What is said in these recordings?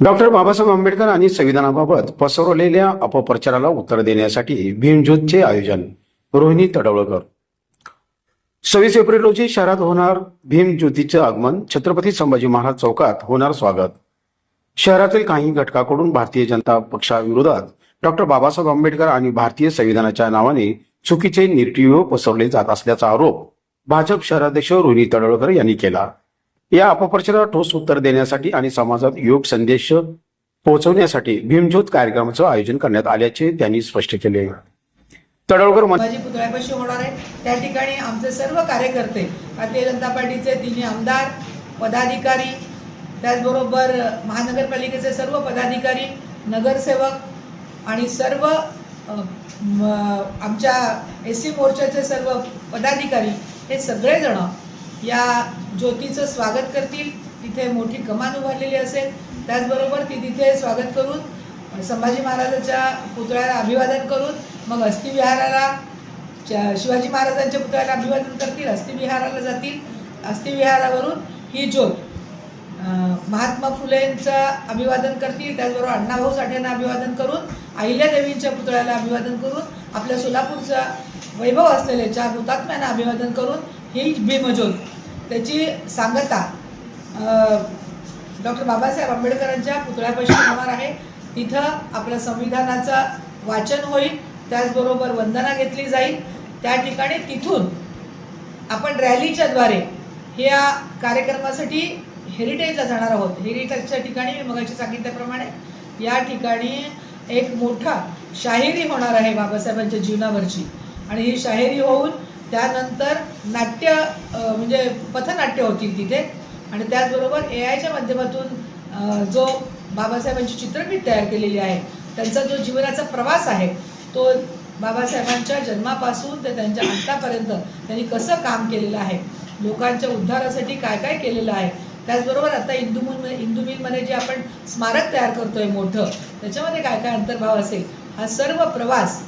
Doctor Babasaheb Ambedkar आणि संविधानाबाबत पसरवलेल्या अपप्रचाराला उत्तर देण्यासाठी भीमज्योतचे आयोजन. रोहिणी तडवळकर. 26 एप्रिल रोजी शहरात होणार भीमज्योतीचे आगमन. छत्रपती संभाजी महाराज चौकात होणार स्वागत. शहरातील काही घटकाकडून भारतीय जनता पक्षाविरोधात डॉक्टर बाबासाहेब आंबेडकर आणि भारतीय संविधानाच्या नावाने चुकीचे निगेटिव्ह पसरवले जात असल्याचा आरोप भाजप शहराध्यक्ष रोहिणी तडवळकर यांनी केला. या अपप्रचाराला ठोस उत्तर देण्यासाठी आणि समाजात योग संदेश पोहोचवण्यासाठी भीमज्योत कार्यक्रमाचं आयोजन करण्यात आल्याचे त्यांनी स्पष्ट केले. तडवळकर माझी पुतळ्यापाशी होणार आहे. त्या ठिकाणी आमचे सर्व कार्यकर्ते, भारतीय जनता पार्टीचे तिन्ही आमदार, पदाधिकारी, त्याचबरोबर महानगरपालिकेचे सर्व पदाधिकारी, नगरसेवक आणि सर्व आमच्या एससी मोर्चाचे सर्व पदाधिकारी हे सगळेजण या ज्योतीचं स्वागत करतील. तिथे मोठी कमान उभारलेली असेल. त्याचबरोबर ती तिथे स्वागत करून संभाजी महाराजांच्या पुतळ्याला अभिवादन करून मग अस्थिविहाराला, शिवाजी महाराजांच्या पुतळ्याला अभिवादन करतील, अस्थिविहाराला जातील. अस्थिविहारावरून ही ज्योत महात्मा फुलेंचं अभिवादन करतील. त्याचबरोबर अण्णाभाऊ साठेंना अभिवादन करून अहिल्यादेवींच्या पुतळ्याला अभिवादन करून आपल्या सोलापूरचा वैभव असलेले 4 हुतात्म्यांना अभिवादन करून ही भीमज्योत त्याची सांगता डॉक्टर बाबासाहेब आंबेडकरांच्या पुतळ्यापाशी होणार आहे. तिथं आपल्या संविधानाचं वाचन होईल. त्याचबरोबर वंदना घेतली जाईल. त्या ठिकाणी तिथून आपण रॅलीच्या द्वारे ह्या कार्यक्रमासाठी हेरिटेजला जाणार आहोत. हेरिटेजच्या ठिकाणी मी मगाशी सांगितल्याप्रमाणे या ठिकाणी एक मोठा शाहिरी होणार आहे बाबासाहेबांच्या जीवनावरची. आणि ही शाहिरी होऊन त्यानंतर नाट्य म्हणजे पथनाट्य होतील तिथे. आणि त्याचबरोबर AIच्या माध्यमातून जो बाबासाहेबांची चित्रफीत तयार केलेली आहे, त्यांचा जो जीवनाचा प्रवास आहे तो बाबासाहेबांच्या जन्मापासून ते त्यांच्या अंतापर्यंत त्यांनी कसं काम केलेलं आहे, लोकांच्या उद्धारासाठी काय काय केलेलं आहे. त्याचबरोबर आता इंदू मिलमध्ये जे आपण स्मारक तयार करतोय मोठं, त्याच्यामध्ये काय काय अंतर्भाव असेल, हा सर्व प्रवास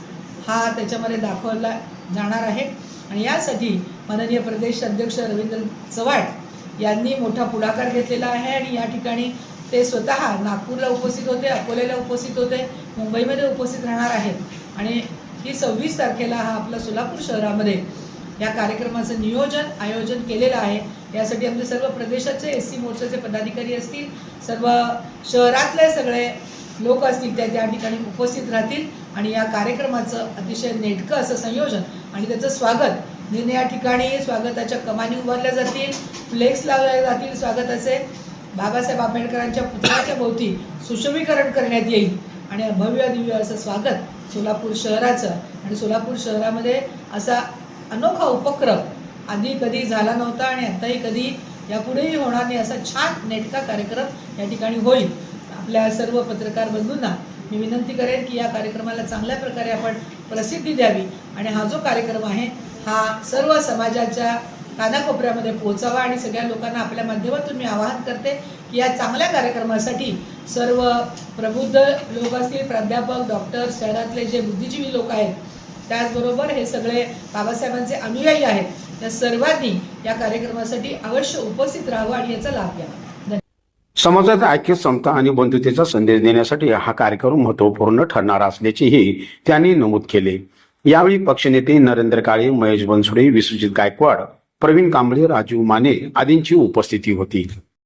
हा त्याच्यामध्ये दाखवला जाणार आहे. आणि यासाठी माननीय प्रदेश अध्यक्ष रवींद्र चव्हाण यांनी मोठा पुढाकार घेतलेला आहे. आणि या ठिकाणी ते स्वतः नागपूरला उपस्थित होते, अकोल्याला उपस्थित होते, मुंबईमध्ये उपस्थित राहणार आहेत. आणि ही 26 तारखेला हा आपला सोलापूर शहरामध्ये या कार्यक्रमाचं आयोजन केलेलं आहे. यासाठी आमचे सर्व प्रदेशाचे SC मोर्चाचे पदाधिकारी असतील, सर्व शहरातले सगळे लोक असतील त्या ठिकाणी उपस्थित राहतील. आणि या कार्यक्रमाचं अतिशय नेटकं असं संयोजन आणि त्याचं स्वागत या ठिकाणी स्वागताच्या कमानी उभारल्या जातील, फ्लेक्स लावल्या जातील स्वागताचे. बाबासाहेब आंबेडकरांच्या पुतळ्याच्या भोवती सुशोभीकरण करण्यात येईल. आणि भव्य दिव्य असं स्वागत सोलापूर शहराचं. आणि सोलापूर शहरामध्ये असा अनोखा उपक्रम आधी कधी झाला नव्हता आणि आताही कधी यापुढेही होणार नाही, असा छान नेटका कार्यक्रम या ठिकाणी होईल. आपल्या सर्व पत्रकार बंधूंना मी विनंती करेन की या कार्यक्रमाला चांगल्या प्रकारे आपण प्रसिद्धी द्यावी. आणि हा जो कार्यक्रम आहे हा सर्व समाजाच्या कानाकोपऱ्यामध्ये पोहोचावा. आणि सगळ्या लोकांना आपल्या माध्यमातून मी आवाहन करते की या चांगल्या कार्यक्रमासाठी सर्व प्रबुद्ध लोक असतील, प्राध्यापक, डॉक्टर, शहरातले जे बुद्धिजीवी लोक आहेत, त्याचबरोबर हे सगळे बाबासाहेबांचे अनुयायी आहेत, त्या सर्वांनी या कार्यक्रमासाठी अवश्य उपस्थित राहावं आणि याचा लाभ घ्यावा. समाजात ऐक्य, समता आणि बंधुतेचा संदेश देण्यासाठी हा कार्यक्रम महत्त्वपूर्ण ठरणार असल्याचेही त्यांनी नमूद केले. यावेळी पक्षनेते नरेंद्र काळे, महेश बनसोडे, विश्वजित गायकवाड, प्रवीण कांबळे, राजीव माने आदींची उपस्थिती होती.